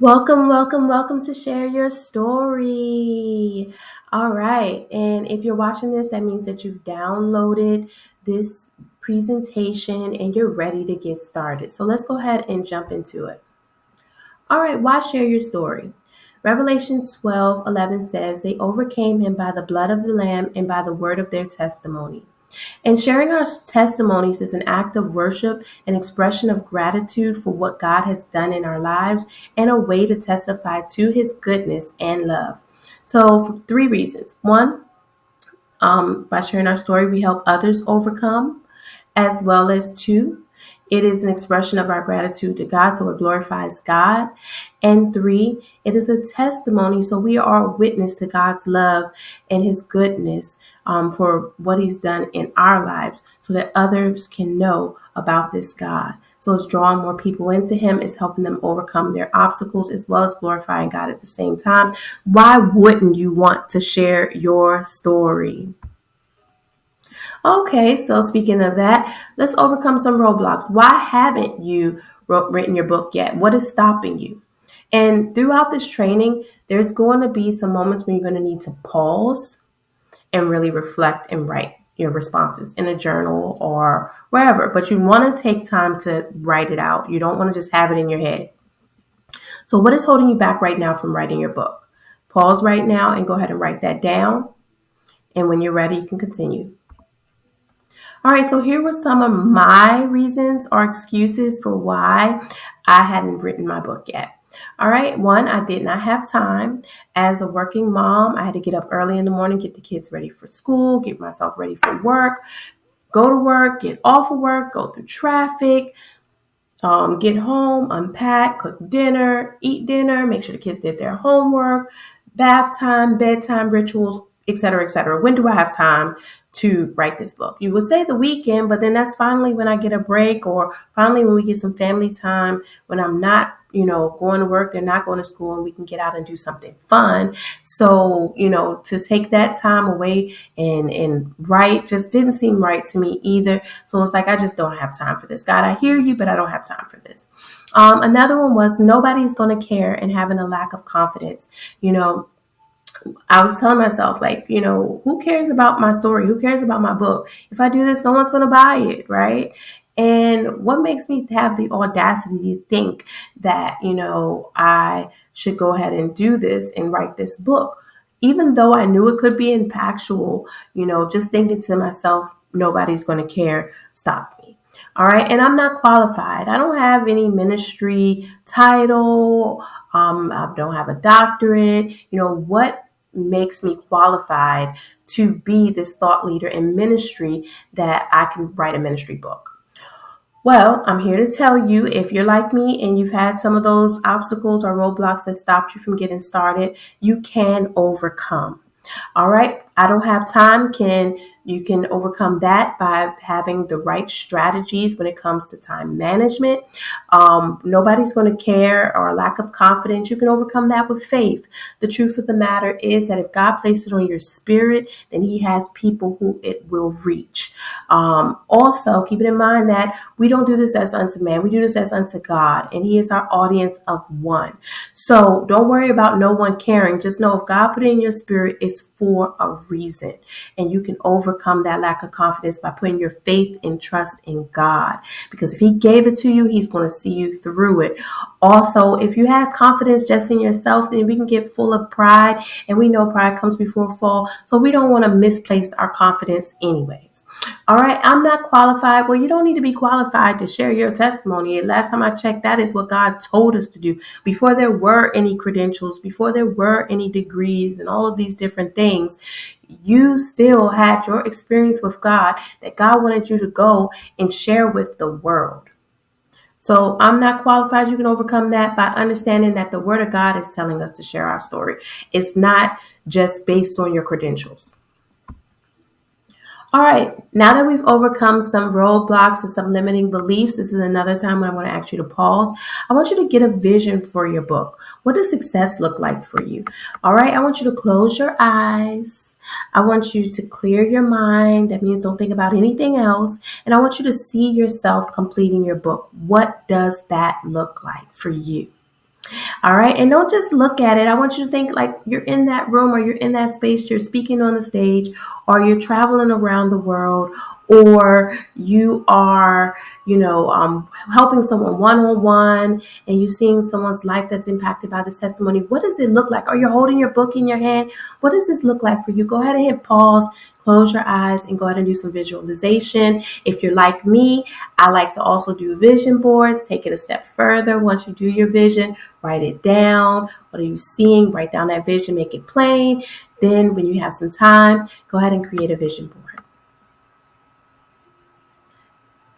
Welcome to Share Your Story. All right. And if you're watching this, that means that you've downloaded this presentation and you're ready to get started. So let's go ahead and jump into it. All right. Why share your story? Revelation 12:11 says, They overcame him by the blood of the Lamb and by the word of their testimony. And sharing our testimonies is an act of worship, an expression of gratitude for what God has done in our lives, and a way to testify to his goodness and love. So, for three reasons. One, by sharing our story, we help others overcome, as well as two, it is an expression of our gratitude to God, so it glorifies God. And three, it is a testimony, so we are a witness to God's love and his goodness for what he's done in our lives, so that others can know about this God. So it's drawing more people into him, it's helping them overcome their obstacles, as well as glorifying God at the same time. Why wouldn't you want to share your story? Okay, so speaking of that, let's overcome some roadblocks. Why haven't you written your book yet? What is stopping you? And throughout this training, there's going to be some moments when you're going to need to pause and really reflect and write your responses in a journal or wherever. But you want to take time to write it out. You don't want to just have it in your head. So, what is holding you back right now from writing your book? Pause right now and go ahead and write that down. And when you're ready, you can continue. All right, so here were some of my reasons or excuses for why I hadn't written my book yet. All right, one, I did not have time. As a working mom, I had to get up early in the morning, get the kids ready for school, get myself ready for work, go to work, get off of work, go through traffic, get home, unpack, cook dinner, eat dinner, make sure the kids did their homework, bath time, bedtime rituals, etc., etc. When do I have time to write this book? You would say the weekend, but then that's finally when I get a break, or finally when we get some family time, when I'm not, going to work and not going to school, and we can get out and do something fun. So, to take that time away and write just didn't seem right to me either. So it's like, I just don't have time for this. God, I hear you, but I don't have time for this. Another one was nobody's going to care, and having a lack of confidence. I was telling myself, like, who cares about my story? Who cares about my book? If I do this, no one's going to buy it, right? And what makes me have the audacity to think that, I should go ahead and do this and write this book? Even though I knew it could be impactful, just thinking to myself, nobody's going to care, stopped me. All right. And I'm not qualified. I don't have any ministry title. I don't have a doctorate. What makes me qualified to be this thought leader in ministry that I can write a ministry book? Well, I'm here to tell you, if you're like me and you've had some of those obstacles or roadblocks that stopped you from getting started, you can overcome. All right. I don't have time. You can overcome that by having the right strategies when it comes to time management. Nobody's going to care, or a lack of confidence. You can overcome that with faith. The truth of the matter is that if God placed it on your spirit, then he has people who it will reach. Also, keep it in mind that we don't do this as unto man. We do this as unto God, and he is our audience of one. So don't worry about no one caring. Just know if God put it in your spirit, it's for a reason. And you can overcome that lack of confidence by putting your faith and trust in God. Because if he gave it to you, he's going to see you through it. Also, if you have confidence just in yourself, then we can get full of pride. And we know pride comes before a fall. So we don't want to misplace our confidence anyways. All right, I'm not qualified. Well, you don't need to be qualified to share your testimony. Last time I checked, that is what God told us to do. Before there were any credentials, before there were any degrees and all of these different things, you still had your experience with God that God wanted you to go and share with the world. So I'm not qualified. You can overcome that by understanding that the word of God is telling us to share our story. It's not just based on your credentials. All right, now that we've overcome some roadblocks and some limiting beliefs, this is another time when I'm going to ask you to pause. I want you to get a vision for your book. What does success look like for you? All right, I want you to close your eyes. I want you to clear your mind. That means don't think about anything else. And I want you to see yourself completing your book. What does that look like for you? All right. And don't just look at it. I want you to think like you're in that room or you're in that space, you're speaking on the stage, or you're traveling around the world, or you are, helping someone one on one and you're seeing someone's life that's impacted by this testimony. What does it look like? Are you holding your book in your hand? What does this look like for you? Go ahead and hit pause, close your eyes, and go ahead and do some visualization. If you're like me, I like to also do vision boards. Take it a step further. Once you do your vision, write it down. What are you seeing? Write down that vision, make it plain. Then when you have some time, go ahead and create a vision board.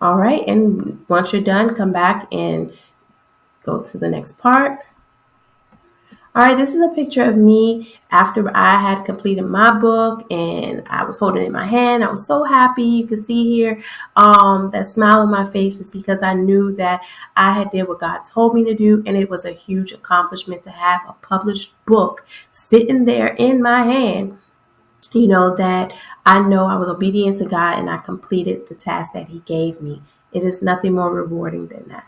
All right, and once you're done, come back and go to the next part. All right, this is a picture of me after I had completed my book and I was holding it in my hand. I was so happy. You can see here that smile on my face is because I knew that I had did what God told me to do, and it was a huge accomplishment to have a published book sitting there in my hand. That I know I was obedient to God and I completed the task that He gave me. It is nothing more rewarding than that.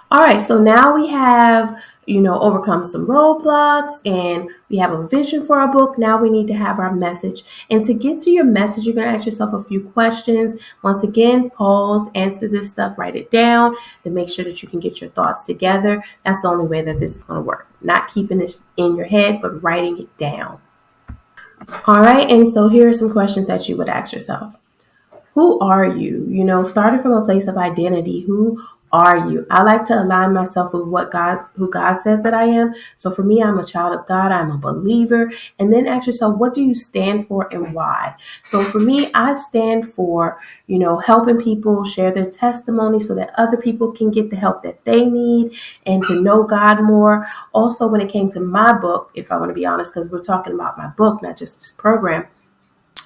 All right, so now we have, overcome some roadblocks and we have a vision for our book. Now we need to have our message. And to get to your message, you're going to ask yourself a few questions. Once again, pause, answer this stuff, write it down to make sure that you can get your thoughts together. That's the only way that this is going to work. Not keeping this in your head, but writing it down. All right, and so here are some questions that you would ask yourself. Who are you? Starting from a place of identity, who are you? I like to align myself with who God says that I am. So for me, I'm a child of God. I'm a believer. And then ask yourself, what do you stand for and why? So for me, I stand for, helping people share their testimony so that other people can get the help that they need and to know God more. Also, when it came to my book, if I want to be honest, because we're talking about my book, not just this program.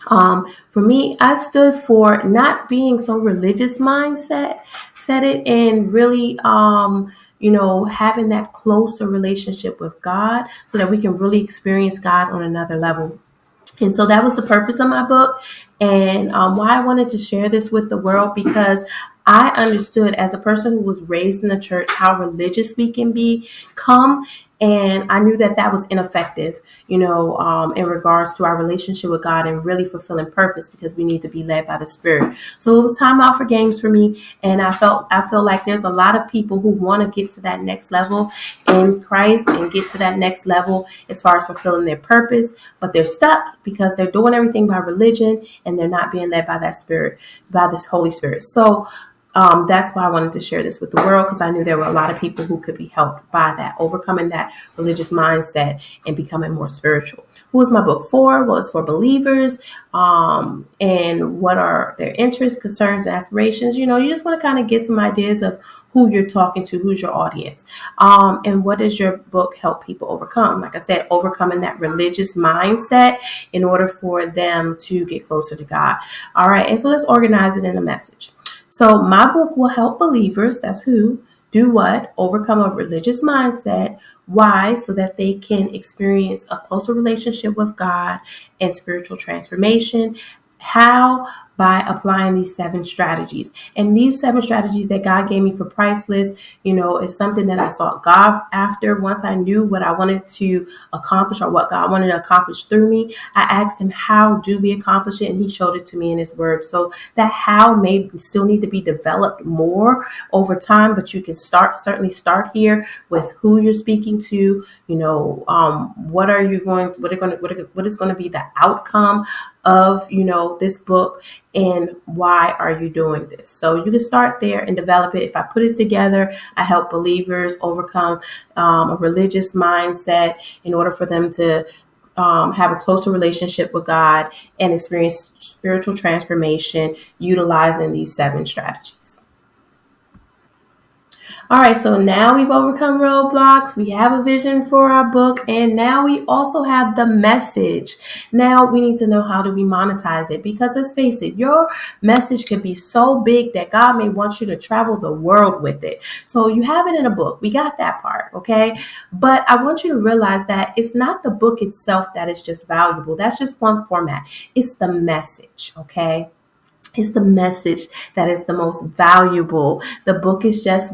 For me, I stood for not being so religious mindset, set it and really, having that closer relationship with God so that we can really experience God on another level. And so that was the purpose of my book and why I wanted to share this with the world, because I understood as a person who was raised in the church how religious we can become. And I knew that that was ineffective, in regards to our relationship with God and really fulfilling purpose, because we need to be led by the Spirit. So it was time out for games for me. And I feel like there's a lot of people who want to get to that next level in Christ and get to that next level as far as fulfilling their purpose, but they're stuck because they're doing everything by religion and they're not being led by that Spirit, by this Holy Spirit. So that's why I wanted to share this with the world, because I knew there were a lot of people who could be helped by that, overcoming that religious mindset and becoming more spiritual. Who is my book for? Well, it's for believers. And what are their interests, concerns, and aspirations? You just want to kind of get some ideas of who you're talking to, who's your audience. And what does your book help people overcome? Like I said, overcoming that religious mindset in order for them to get closer to God. All right. And so let's organize it in a message. So my book will help believers, that's who, do what? Overcome a religious mindset. Why? So that they can experience a closer relationship with God and spiritual transformation. How? By applying these 7 strategies. And these 7 strategies that God gave me for Priceless, is something that I sought God after. Once I knew what I wanted to accomplish or what God wanted to accomplish through me, I asked Him, how do we accomplish it? And He showed it to me in His Word. So that how may still need to be developed more over time, but you can certainly start here with who you're speaking to. What is going to be the outcome of this book, and why are you doing this? So you can start there and develop it. If I put it together, I help believers overcome a religious mindset in order for them to have a closer relationship with God and experience spiritual transformation utilizing these 7 strategies. All right, so now we've overcome roadblocks. We have a vision for our book, and now we also have the message. Now we need to know, how do we monetize it? Because let's face it, your message can be so big that God may want you to travel the world with it. So you have it in a book. We got that part, okay? But I want you to realize that it's not the book itself that is just valuable. That's just one format. It's the message, okay? It's the message that is the most valuable. The book is just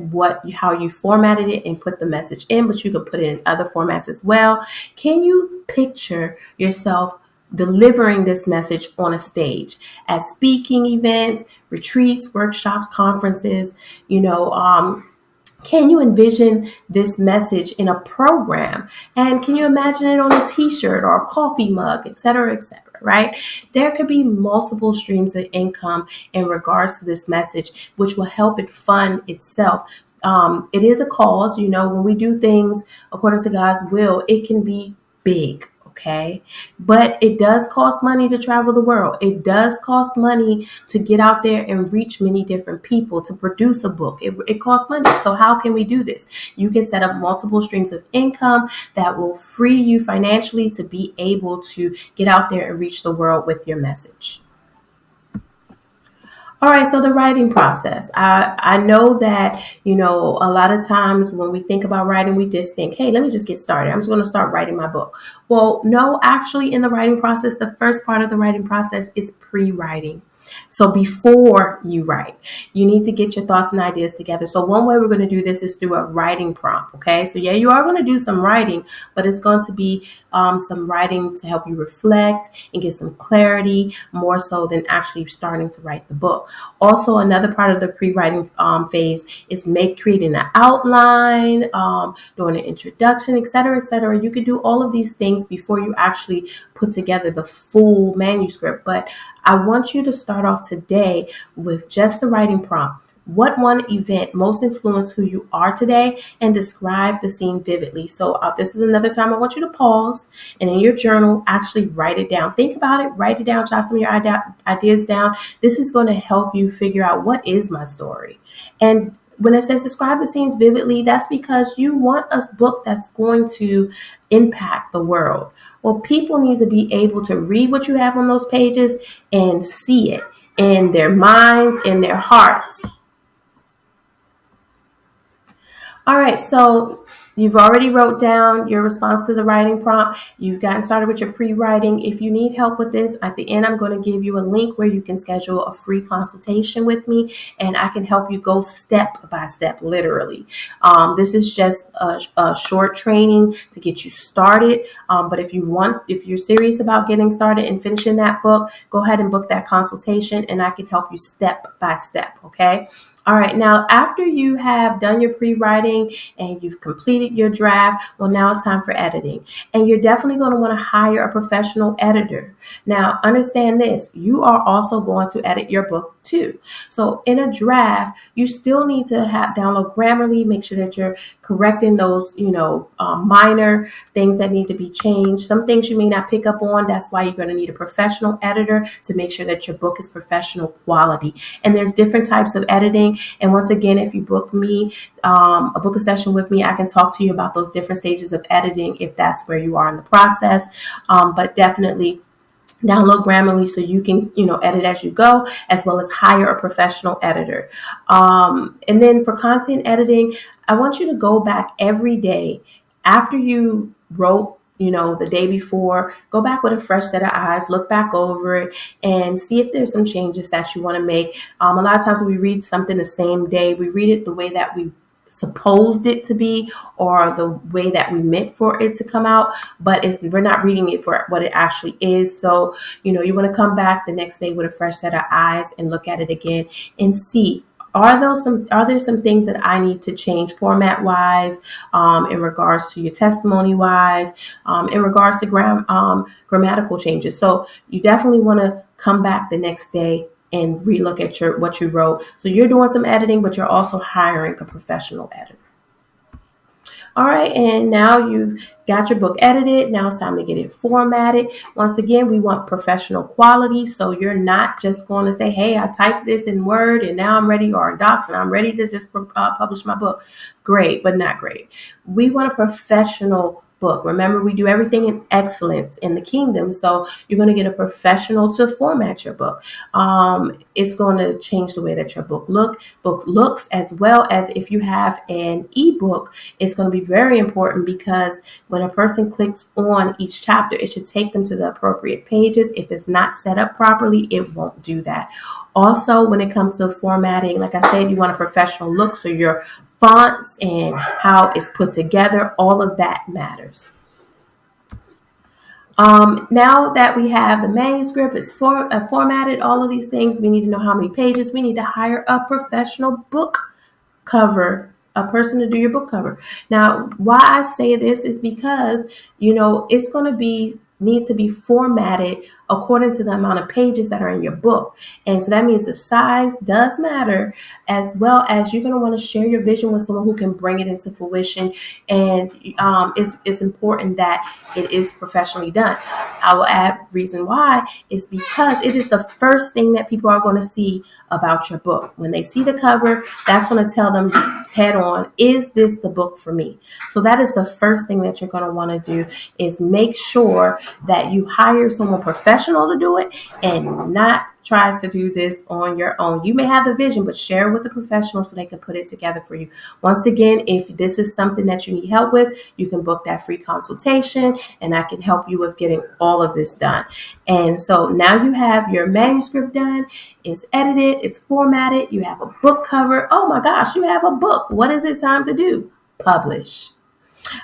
how you formatted it and put the message in, but you could put it in other formats as well. Can you picture yourself delivering this message on a stage at speaking events, retreats, workshops, conferences? You know, can you envision this message in a program? And can you imagine it on a t-shirt or a coffee mug, et cetera, right? There could be multiple streams of income in regards to this message, which will help it fund itself. It is a cause, when we do things according to God's will, it can be big. Okay. But it does cost money to travel the world. It does cost money to get out there and reach many different people, to produce a book. It costs money. So how can we do this? You can set up multiple streams of income that will free you financially to be able to get out there and reach the world with your message. All right, so the writing process. I know that, a lot of times when we think about writing, we just think, hey, let me just get started. I'm just going to start writing my book. Well, no, actually, in the writing process, the first part of the writing process is pre-writing. So before you write, you need to get your thoughts and ideas together. So one way we're going to do this is through a writing prompt. Okay. So yeah, you are going to do some writing, but it's going to be some writing to help you reflect and get some clarity, more so than actually starting to write the book. Also, another part of the pre-writing phase is creating an outline, doing an introduction, et cetera, et cetera. You could do all of these things before you actually put together the full manuscript. But I want you to start off today with just the writing prompt. What one event most influenced who you are today, and describe the scene vividly. So this is another time I want you to pause and in your journal, actually write it down. Think about it, write it down, jot some of your ideas down. This is going to help you figure out what is my story. And when it says describe the scenes vividly, that's because you want a book that's going to impact the world. Well, people need to be able to read what you have on those pages and see it in their minds, in their hearts. All right, so you've already wrote down your response to the writing prompt. You've gotten started with your pre-writing. If you need help with this, at the end, I'm going to give you a link where you can schedule a free consultation with me, and I can help you go step by step, literally. This is just a short training to get you started. But if you're serious about getting started and finishing that book, go ahead and book that consultation, and I can help you step by step, okay? All right, now after you have done your pre-writing and you've completed your draft, well, now it's time for editing. And you're definitely going to want to hire a professional editor. Now, understand this, you are also going to edit your book too. So in a draft, you still need to download Grammarly, make sure that you're correcting those, minor things that need to be changed. Some things you may not pick up on. That's why you're going to need a professional editor to make sure that your book is professional quality. And there's different types of editing. And once again, if you book me, book a session with me, I can talk to you about those different stages of editing if that's where you are in the process. But definitely download Grammarly so you can, edit as you go, as well as hire a professional editor. And then for content editing, I want you to go back every day after you wrote the day before, go back with a fresh set of eyes, look back over it and see if there's some changes that you want to make. A lot of times when we read something the same day, we read it the way that we supposed it to be or the way that we meant for it to come out, but we're not reading it for what it actually is. So, you want to come back the next day with a fresh set of eyes and look at it again and see, are there some things that I need to change format wise, in regards to your testimony wise, in regards to grammatical changes. So you definitely want to come back the next day and relook at what you wrote. So you're doing some editing, but you're also hiring a professional editor. All right, and now you've got your book edited. Now it's time to get it formatted. Once again, we want professional quality. So you're not just going to say, hey, I typed this in Word and now I'm ready, or in Docs, and I'm ready to just publish my book. Great, but not great. We want a professional book. Remember, we do everything in excellence in the kingdom. So you're going to get a professional to format your book. It's going to change the way that your book looks, as well as if you have an ebook, it's going to be very important, because when a person clicks on each chapter, it should take them to the appropriate pages. If it's not set up properly, it won't do that. Also, when it comes to formatting, like I said, you want a professional look. So your fonts and how it's put together, all of that matters. Now that we have the manuscript, it's formatted, all of these things, we need to know how many pages. We need to hire a professional book cover, a person to do your book cover. Now, why I say this is because, it's going to need to be formatted according to the amount of pages that are in your book. And so that means the size does matter, as well as you're going to want to share your vision with someone who can bring it into fruition. And it's important that it is professionally done. I will add reason why is because it is the first thing that people are going to see about your book. When they see the cover, that's going to tell them head on, is this the book for me? So that is the first thing that you're going to want to do, is make sure that you hire someone professional to do it and not try to do this on your own. You may have the vision, but share with a professional so they can put it together for you. Once again, if this is something that you need help with, you can book that free consultation and I can help you with getting all of this done. And so now you have your manuscript done, it's edited, it's formatted, you have a book cover. Oh my gosh, you have a book. What is it time to do? Publish.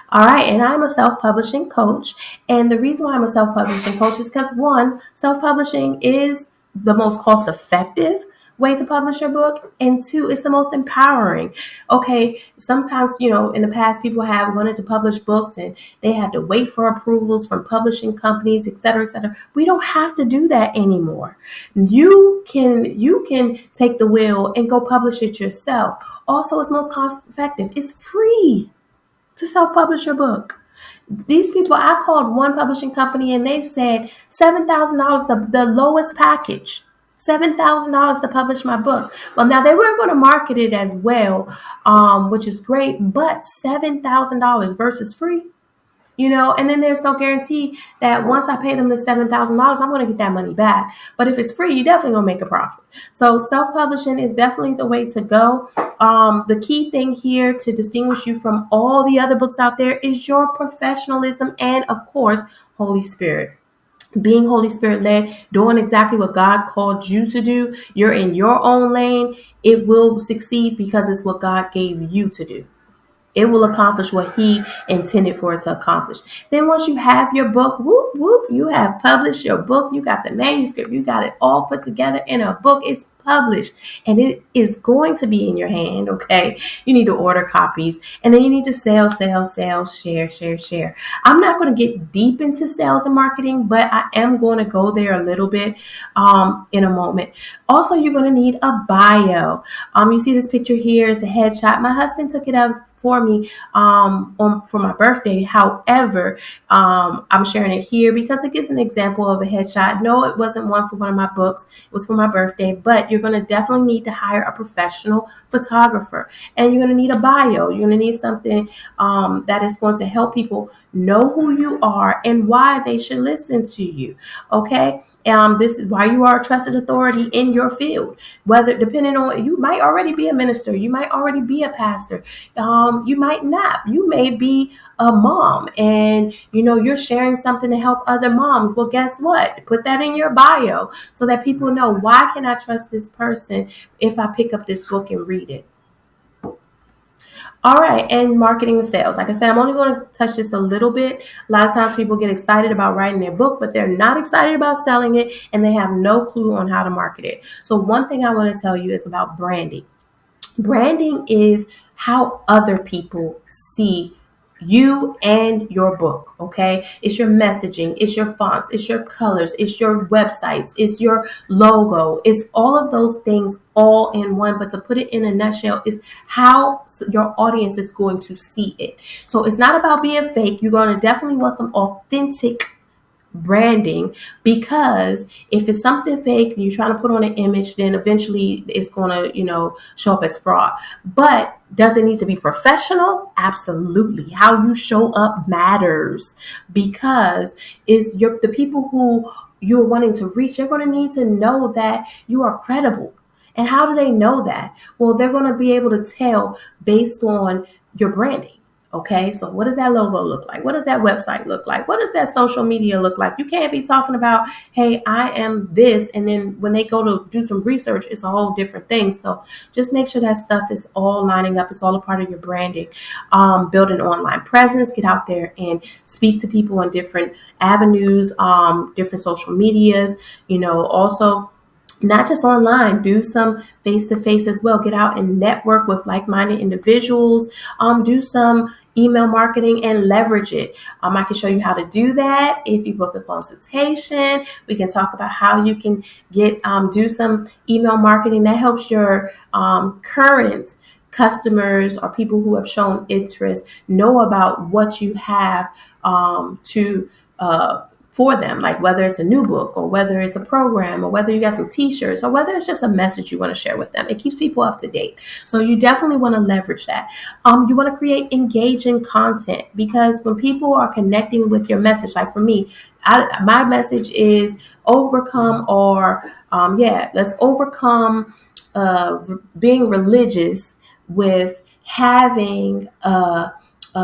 All right, and I'm a self-publishing coach. And the reason why I'm a self-publishing coach is because, one, self-publishing is the most cost-effective way to publish your book, and two, it's the most empowering. Okay, sometimes, in the past, people have wanted to publish books and they had to wait for approvals from publishing companies, et cetera, et cetera. We don't have to do that anymore. You can take the wheel and go publish it yourself. Also, it's most cost-effective. It's free to self-publish your book. These people, I called one publishing company and they said $7,000, the lowest package, $7,000 to publish my book. Well, now they were going to market it as well, which is great, but $7,000 versus free. And then there's no guarantee that once I pay them the $7,000, I'm going to get that money back. But if it's free, you definitely going to make a profit. So self-publishing is definitely the way to go. The key thing here to distinguish you from all the other books out there is your professionalism and, of course, Holy Spirit. Being Holy Spirit led, doing exactly what God called you to do. You're in your own lane. It will succeed because it's what God gave you to do. It will accomplish what he intended for it to accomplish. Then once you have your book, whoop, whoop, you have published your book. You got the manuscript. You got it all put together in a book. It's published and it is going to be in your hand. Okay. You need to order copies and then you need to sell, share. I'm not going to get deep into sales and marketing, but I am going to go there a little bit in a moment. Also, you're going to need a bio. You see this picture here is a headshot. My husband took it up for me for my birthday. However, I'm sharing it here because it gives an example of a headshot. No, it wasn't one for one of my books. It was for my birthday, but you're going to definitely need to hire a professional photographer and you're going to need a bio. You're going to need something that is going to help people know who you are and why they should listen to you. Okay. This is why you are a trusted authority in your field. Whether depending on, you might already be a minister, you might already be a pastor, you might not. You may be a mom, and you're sharing something to help other moms. Well, guess what? Put that in your bio so that people know, why can I trust this person if I pick up this book and read it? All right, and marketing and sales. Like I said, I'm only going to touch this a little bit. A lot of times people get excited about writing their book, but they're not excited about selling it, and they have no clue on how to market it. So one thing I want to tell you is about branding. Branding is how other people see you and your book, okay? It's your messaging, it's your fonts, it's your colors, it's your websites, it's your logo, it's all of those things all in one. But to put it in a nutshell, is how your audience is going to see it. So it's not about being fake. You're going to definitely want some authentic branding, because if it's something fake and you're trying to put on an image, then eventually it's going to, show up as fraud. But does it need to be professional? Absolutely. How you show up matters, because the people who you're wanting to reach, they're going to need to know that you are credible. And how do they know that? Well, they're going to be able to tell based on your branding. Okay, so what does that logo look like? What does that website look like? What does that social media look like? You can't be talking about, hey, I am this, and then when they go to do some research, it's a whole different thing. So just make sure that stuff is all lining up. It's all a part of your branding. Build an online presence. Get out there and speak to people on different avenues, different social medias. Also, not just online, do some face-to-face as well. Get out and network with like-minded individuals. Do some email marketing and leverage it. I can show you how to do that. If you book a consultation, we can talk about how you can do some email marketing that helps your current customers or people who have shown interest know about what you have to for them, like whether it's a new book or whether it's a program or whether you got some t-shirts or whether it's just a message you want to share with them. It keeps people up to date. So you definitely want to leverage that. You want to create engaging content, because when people are connecting with your message, like for me, my message is overcome, or let's overcome being religious with having a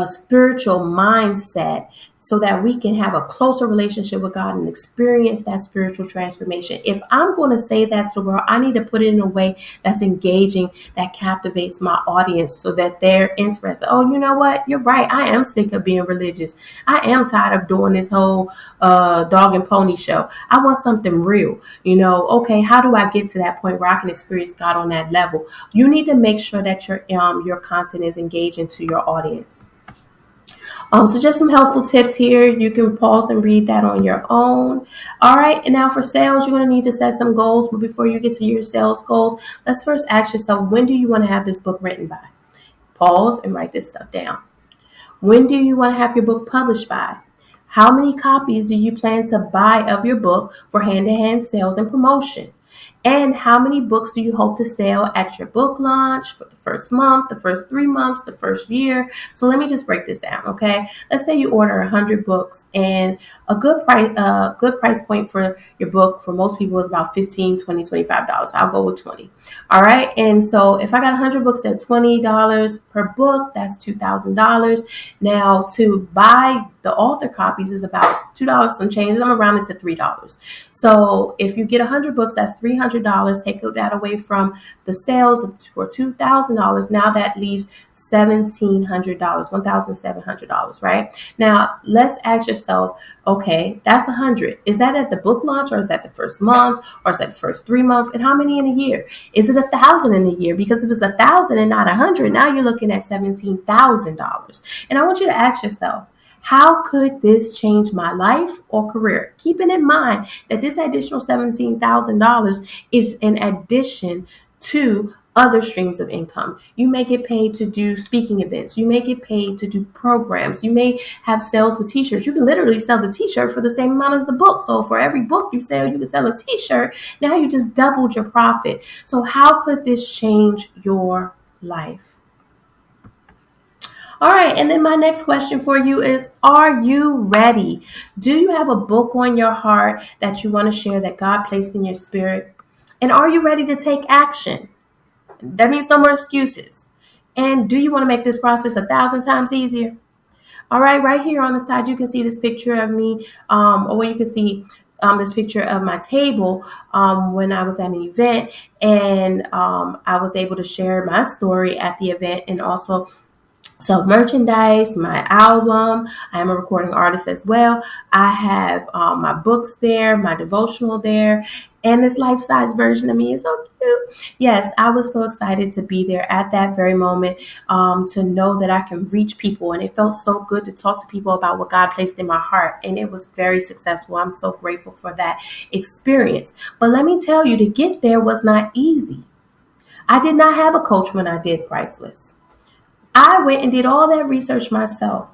spiritual mindset, so that we can have a closer relationship with God and experience that spiritual transformation. If I'm going to say that to the world, I need to put it in a way that's engaging, that captivates my audience, so that they're interested. Oh, you know what? You're right. I am sick of being religious. I am tired of doing this whole dog and pony show. I want something real. Okay, how do I get to that point where I can experience God on that level? You need to make sure that your content is engaging to your audience. So just some helpful tips here. You can pause and read that on your own. All right. And now for sales, you're going to need to set some goals. But before you get to your sales goals, let's first ask yourself, when do you want to have this book written by? Pause and write this stuff down. When do you want to have your book published by? How many copies do you plan to buy of your book for hand-to-hand sales and promotion? And how many books do you hope to sell at your book launch for the first month, the first 3 months, the first year? So let me just break this down, okay? Let's say you order 100 books, and a good price point for your book for most people is about $15, $20, $25. I'll go with 20. All right. And so if I got 100 books at $20 per book, that's $2,000. Now to buy the author copies is about $2 some change. I'm around it to $3. So if you get 100 books, that's $300. Take that away from the sales for $2,000. Now that leaves $1,700, $1,700, right? Now let's ask yourself, okay, that's 100. Is that at the book launch, or is that the first month, or is that the first 3 months? And how many in a year? Is it 1,000 in a year? Because if it's 1,000 and not 100, now you're looking at $17,000. And I want you to ask yourself, how could this change my life or career? Keeping in mind that this additional $17,000 is in addition to other streams of income. You may get paid to do speaking events. You may get paid to do programs. You may have sales with t-shirts. You can literally sell the t-shirt for the same amount as the book. So for every book you sell, you can sell a t-shirt. Now you just doubled your profit. So how could this change your life? All right, and then my next question for you is, are you ready? Do you have a book on your heart that you want to share that God placed in your spirit? And are you ready to take action? That means no more excuses. And do you want to make this process 1,000 times easier? All right here on the side, you can see this picture of me, or you can see this picture of my table when I was at an event, and I was able to share my story at the event, and also sell merchandise, my album. I am a recording artist as well. I have my books there, my devotional there, and this life-size version of me is so cute. Yes, I was so excited to be there at that very moment, to know that I can reach people. And it felt so good to talk to people about what God placed in my heart. And it was very successful. I'm so grateful for that experience. But let me tell you, to get there was not easy. I did not have a coach when I did Priceless. I went and did all that research myself.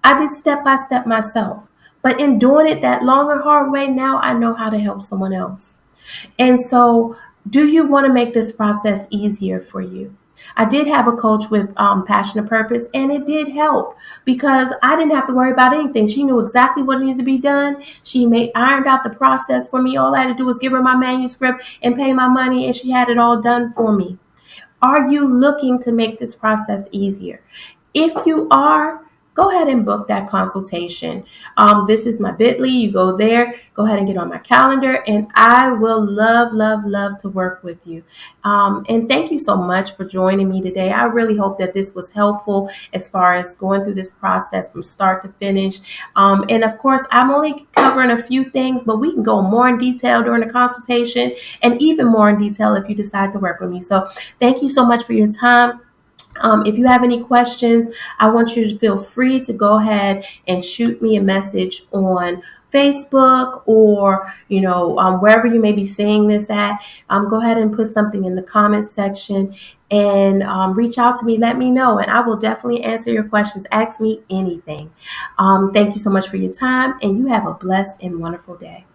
I did step by step myself. But in doing it that long and hard way, now I know how to help someone else. And so, do you want to make this process easier for you? I did have a coach with Passion and Purpose, and it did help because I didn't have to worry about anything. She knew exactly what needed to be done. She made ironed out the process for me. All I had to do was give her my manuscript and pay my money, and she had it all done for me. Are you looking to make this process easier? If you are, go ahead and book that consultation. This is my Bitly. You go there, go ahead and get on my calendar, and I will love, love, love to work with you. And thank you so much for joining me today. I really hope that this was helpful as far as going through this process from start to finish. And of course, I'm only covering a few things, but we can go more in detail during the consultation and even more in detail if you decide to work with me. So thank you so much for your time. If you have any questions, I want you to feel free to go ahead and shoot me a message on Facebook or, wherever you may be seeing this at. Go ahead and put something in the comments section and reach out to me. Let me know, and I will definitely answer your questions. Ask me anything. Thank you so much for your time, and you have a blessed and wonderful day.